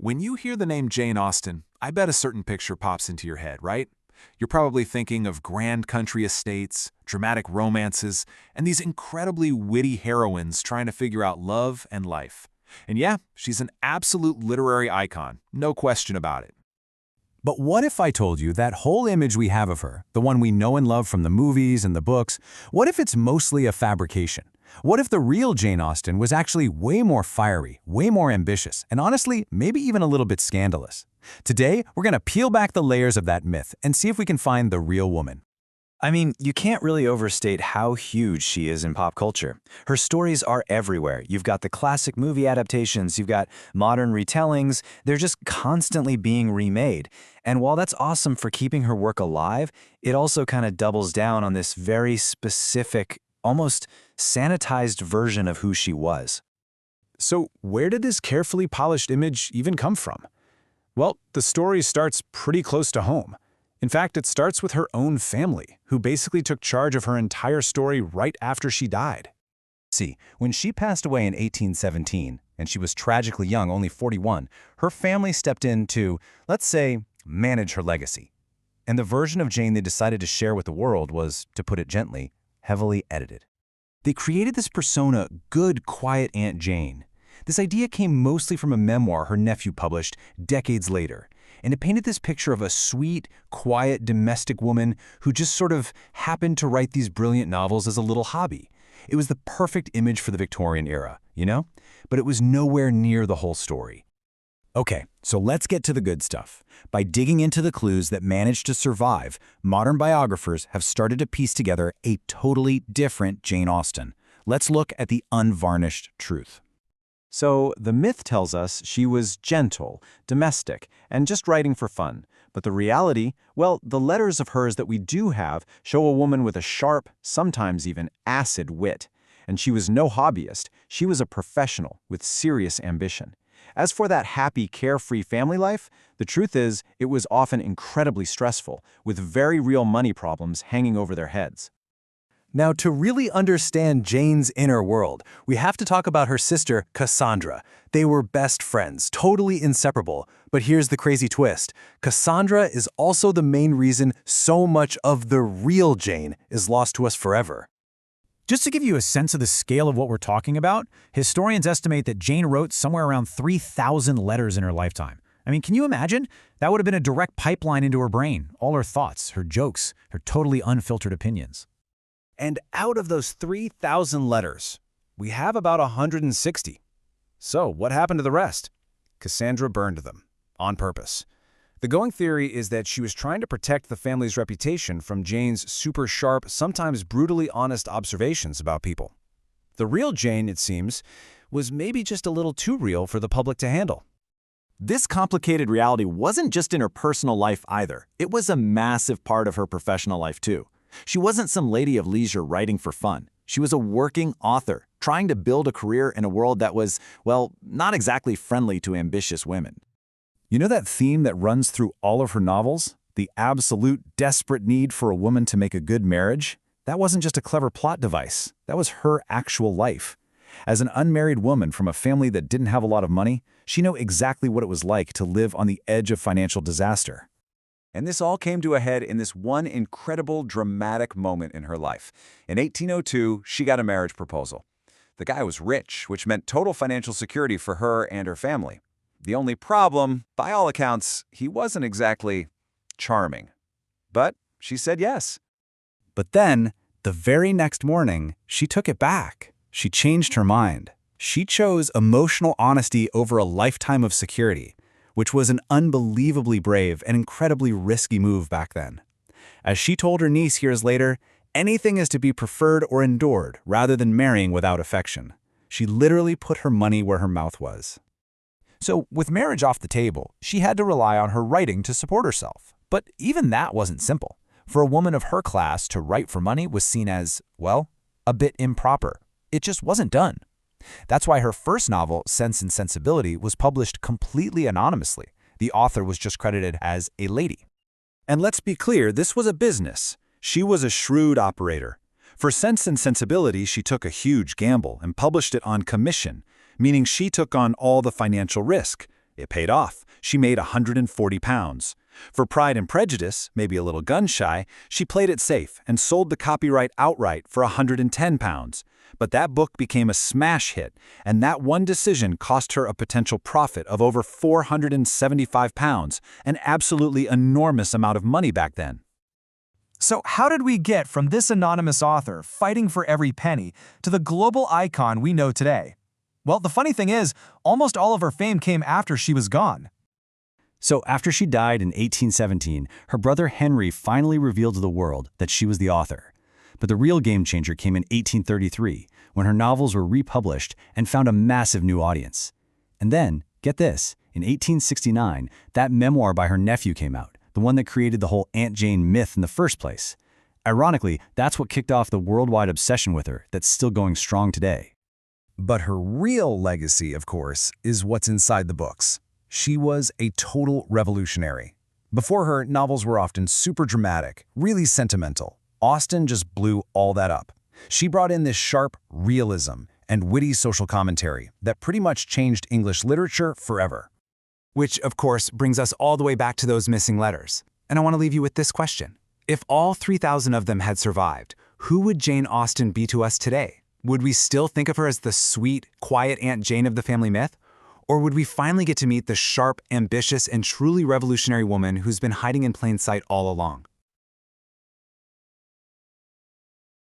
When you hear the name Jane Austen, I bet a certain picture pops into your head, right? You're probably thinking of grand country estates, dramatic romances, and these incredibly witty heroines trying to figure out love and life. And yeah, she's an absolute literary icon, no question about it. But what if I told you that whole image we have of her, the one we know and love from the movies and the books, what if it's mostly a fabrication? What if the real Jane Austen was actually way more fiery, way more ambitious, and honestly, maybe even a little bit scandalous? Today, we're going to peel back the layers of that myth and see if we can find the real woman. I mean, you can't really overstate how huge she is in pop culture. Her stories are everywhere. You've got the classic movie adaptations, you've got modern retellings, they're just constantly being remade. And while that's awesome for keeping her work alive, it also kind of doubles down on this very specific, almost sanitized version of who she was. So where did this carefully polished image even come from? Well, the story starts pretty close to home. In fact, it starts with her own family, who basically took charge of her entire story right after she died. See, when she passed away in 1817, and she was tragically young, only 41, her family stepped in to, let's say, manage her legacy. And the version of Jane they decided to share with the world was, to put it gently, heavily edited. They created this persona, good, quiet Aunt Jane. This idea came mostly from a memoir her nephew published decades later, and it painted this picture of a sweet, quiet, domestic woman who just sort of happened to write these brilliant novels as a little hobby. It was the perfect image for the Victorian era, you know? But it was nowhere near the whole story. Okay, so let's get to the good stuff. By digging into the clues that managed to survive, modern biographers have started to piece together a totally different Jane Austen. Let's look at the unvarnished truth. So, the myth tells us she was gentle, domestic, and just writing for fun. But the reality, well, the letters of hers that we do have show a woman with a sharp, sometimes even acid wit. And she was no hobbyist, she was a professional with serious ambition. As for that happy, carefree family life, the truth is, it was often incredibly stressful, with very real money problems hanging over their heads. Now, to really understand Jane's inner world, we have to talk about her sister, Cassandra. They were best friends, totally inseparable. But here's the crazy twist. Cassandra is also the main reason so much of the real Jane is lost to us forever. Just to give you a sense of the scale of what we're talking about, historians estimate that Jane wrote somewhere around 3,000 letters in her lifetime. I mean, can you imagine? That would have been a direct pipeline into her brain, all her thoughts, her jokes, her totally unfiltered opinions. And out of those 3,000 letters, we have about 160. So what happened to the rest? Cassandra burned them, on purpose. The going theory is that she was trying to protect the family's reputation from Jane's super sharp, sometimes brutally honest observations about people. The real Jane, it seems, was maybe just a little too real for the public to handle. This complicated reality wasn't just in her personal life either. It was a massive part of her professional life too. She wasn't some lady of leisure writing for fun. She was a working author, trying to build a career in a world that was, well, not exactly friendly to ambitious women. You know that theme that runs through all of her novels? The absolute desperate need for a woman to make a good marriage? That wasn't just a clever plot device. That was her actual life. As an unmarried woman from a family that didn't have a lot of money, she knew exactly what it was like to live on the edge of financial disaster. And this all came to a head in this one incredible, dramatic moment in her life. In 1802, she got a marriage proposal. The guy was rich, which meant total financial security for her and her family. The only problem, by all accounts, he wasn't exactly charming. But she said yes. But then, the very next morning, she took it back. She changed her mind. She chose emotional honesty over a lifetime of security, which was an unbelievably brave and incredibly risky move back then. As she told her niece years later, anything is to be preferred or endured rather than marrying without affection. She literally put her money where her mouth was. So, with marriage off the table, she had to rely on her writing to support herself. But even that wasn't simple. For a woman of her class to write for money was seen as, well, a bit improper. It just wasn't done. That's why her first novel, Sense and Sensibility, was published completely anonymously. The author was just credited as a lady. And let's be clear, this was a business. She was a shrewd operator. For Sense and Sensibility, she took a huge gamble and published it on commission, meaning she took on all the financial risk. It paid off. She made £140. For Pride and Prejudice, maybe a little gun-shy, she played it safe and sold the copyright outright for £110. But that book became a smash hit, and that one decision cost her a potential profit of over £475, an absolutely enormous amount of money back then. So how did we get from this anonymous author fighting for every penny to the global icon we know today? Well, the funny thing is, almost all of her fame came after she was gone. So after she died in 1817, her brother Henry finally revealed to the world that she was the author. But the real game changer came in 1833, when her novels were republished and found a massive new audience. And then, get this, in 1869, that memoir by her nephew came out, the one that created the whole Aunt Jane myth in the first place. Ironically, that's what kicked off the worldwide obsession with her that's still going strong today. But her real legacy, of course, is what's inside the books. She was a total revolutionary. Before her, novels were often super dramatic, really sentimental. Austen just blew all that up. She brought in this sharp realism and witty social commentary that pretty much changed English literature forever. Which, of course, brings us all the way back to those missing letters. And I want to leave you with this question. If all 3,000 of them had survived, who would Jane Austen be to us today? Would we still think of her as the sweet, quiet Aunt Jane of the family myth? Or would we finally get to meet the sharp, ambitious, and truly revolutionary woman who's been hiding in plain sight all along?